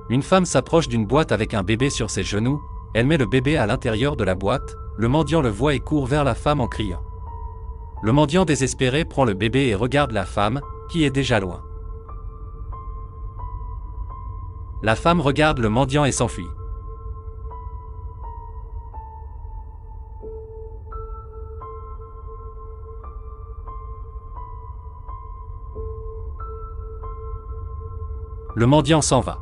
Une femme s'approche d'une boîte avec un bébé sur ses genoux, elle met le bébé à l'intérieur de la boîte, le mendiant le voit et court vers la femme en criant. Le mendiant désespéré prend le bébé et regarde la femme, qui est déjà loin. La femme regarde le mendiant et s'enfuit. Le mendiant s'en va.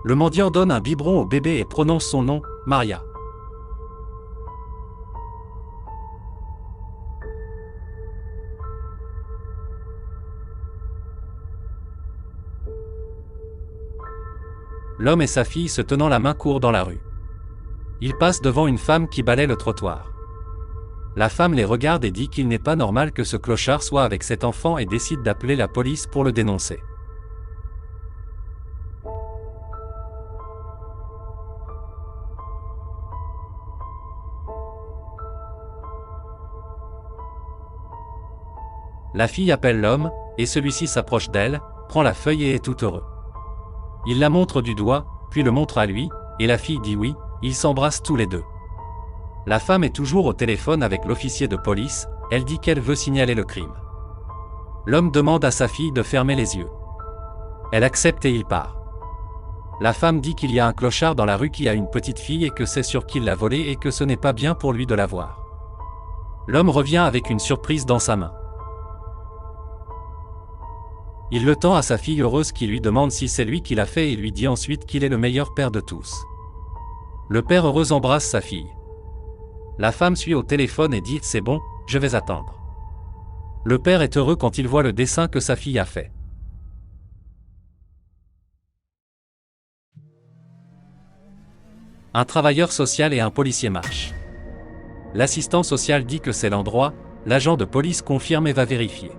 Le mendiant donne un biberon au bébé et prononce son nom, Maria. L'homme et sa fille se tenant la main courent dans la rue. Ils passent devant une femme qui balaie le trottoir. La femme les regarde et dit qu'il n'est pas normal que ce clochard soit avec cet enfant et décide d'appeler la police pour le dénoncer. La fille appelle l'homme, et celui-ci s'approche d'elle, prend la feuille et est tout heureux. Il la montre du doigt, puis le montre à lui, et la fille dit oui, ils s'embrassent tous les deux. La femme est toujours au téléphone avec l'officier de police, elle dit qu'elle veut signaler le crime. L'homme demande à sa fille de fermer les yeux. Elle accepte et il part. La femme dit qu'il y a un clochard dans la rue qui a une petite fille et que c'est sûr qu'il l'a volée et que ce n'est pas bien pour lui de la voir. L'homme revient avec une surprise dans sa main. Il le tend à sa fille heureuse qui lui demande si c'est lui qui l'a fait et lui dit ensuite qu'il est le meilleur père de tous. Le père heureux embrasse sa fille. La femme suit au téléphone et dit « C'est bon, je vais attendre ». Le père est heureux quand il voit le dessin que sa fille a fait. Un travailleur social et un policier marchent. L'assistant social dit que c'est l'endroit, l'agent de police confirme et va vérifier.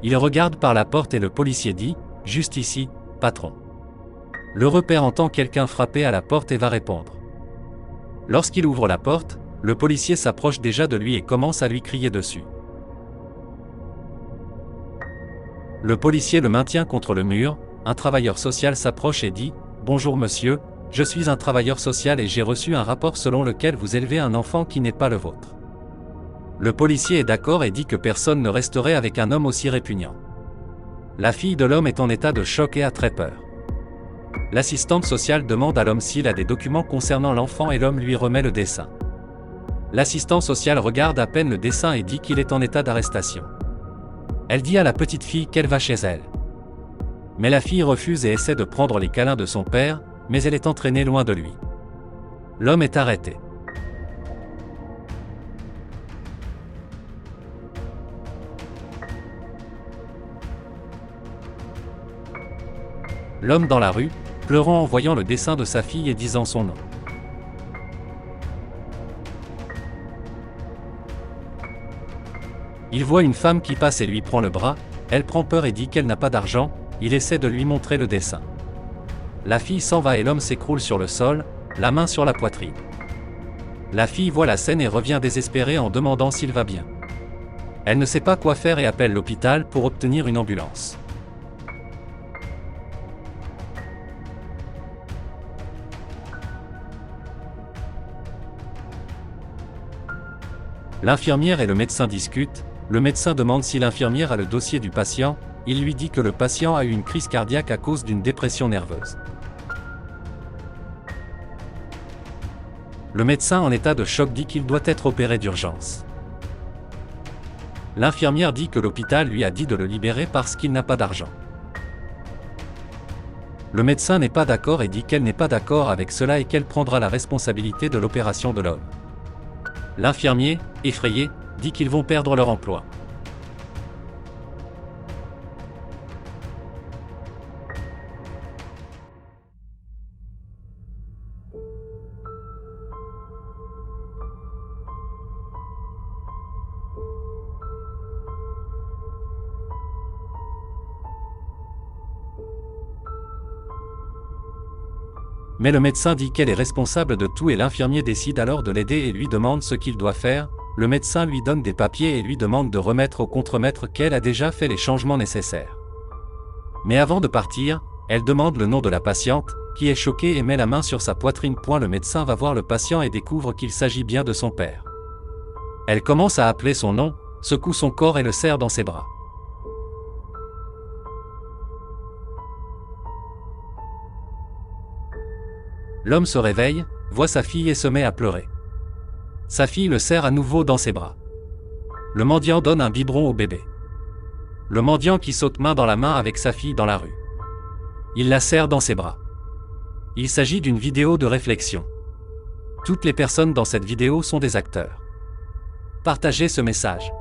Il regarde par la porte et le policier dit « Juste ici, patron ». L'heureux père entend quelqu'un frapper à la porte et va répondre. Lorsqu'il ouvre la porte, le policier s'approche déjà de lui et commence à lui crier dessus. Le policier le maintient contre le mur, un travailleur social s'approche et dit « Bonjour monsieur, je suis un travailleur social et j'ai reçu un rapport selon lequel vous élevez un enfant qui n'est pas le vôtre. » Le policier est d'accord et dit que personne ne resterait avec un homme aussi répugnant. La fille de l'homme est en état de choc et a très peur. L'assistante sociale demande à l'homme s'il a des documents concernant l'enfant et l'homme lui remet le dessin. L'assistant social regarde à peine le dessin et dit qu'il est en état d'arrestation. Elle dit à la petite fille qu'elle va chez elle. Mais la fille refuse et essaie de prendre les câlins de son père, mais elle est entraînée loin de lui. L'homme est arrêté. L'homme dans la rue, pleurant en voyant le dessin de sa fille et disant son nom. Il voit une femme qui passe et lui prend le bras, elle prend peur et dit qu'elle n'a pas d'argent, il essaie de lui montrer le dessin. La fille s'en va et l'homme s'écroule sur le sol, la main sur la poitrine. La fille voit la scène et revient désespérée en demandant s'il va bien. Elle ne sait pas quoi faire et appelle l'hôpital pour obtenir une ambulance. L'infirmière et le médecin discutent, le médecin demande si l'infirmière a le dossier du patient, il lui dit que le patient a eu une crise cardiaque à cause d'une dépression nerveuse. Le médecin en état de choc dit qu'il doit être opéré d'urgence. L'infirmière dit que l'hôpital lui a dit de le libérer parce qu'il n'a pas d'argent. Le médecin n'est pas d'accord et dit qu'elle n'est pas d'accord avec cela et qu'elle prendra la responsabilité de l'opération de l'homme. L'infirmier, effrayé, dit qu'ils vont perdre leur emploi. Mais le médecin dit qu'elle est responsable de tout et l'infirmier décide alors de l'aider et lui demande ce qu'il doit faire. Le médecin lui donne des papiers et lui demande de remettre au contremaître qu'elle a déjà fait les changements nécessaires. Mais avant de partir, elle demande le nom de la patiente, qui est choquée et met la main sur sa poitrine. Le médecin va voir le patient et découvre qu'il s'agit bien de son père. Elle commence à appeler son nom, secoue son corps et le serre dans ses bras. L'homme se réveille, voit sa fille et se met à pleurer. Sa fille le serre à nouveau dans ses bras. Le mendiant donne un biberon au bébé. Le mendiant qui saute main dans la main avec sa fille dans la rue. Il la serre dans ses bras. Il s'agit d'une vidéo de réflexion. Toutes les personnes dans cette vidéo sont des acteurs. Partagez ce message.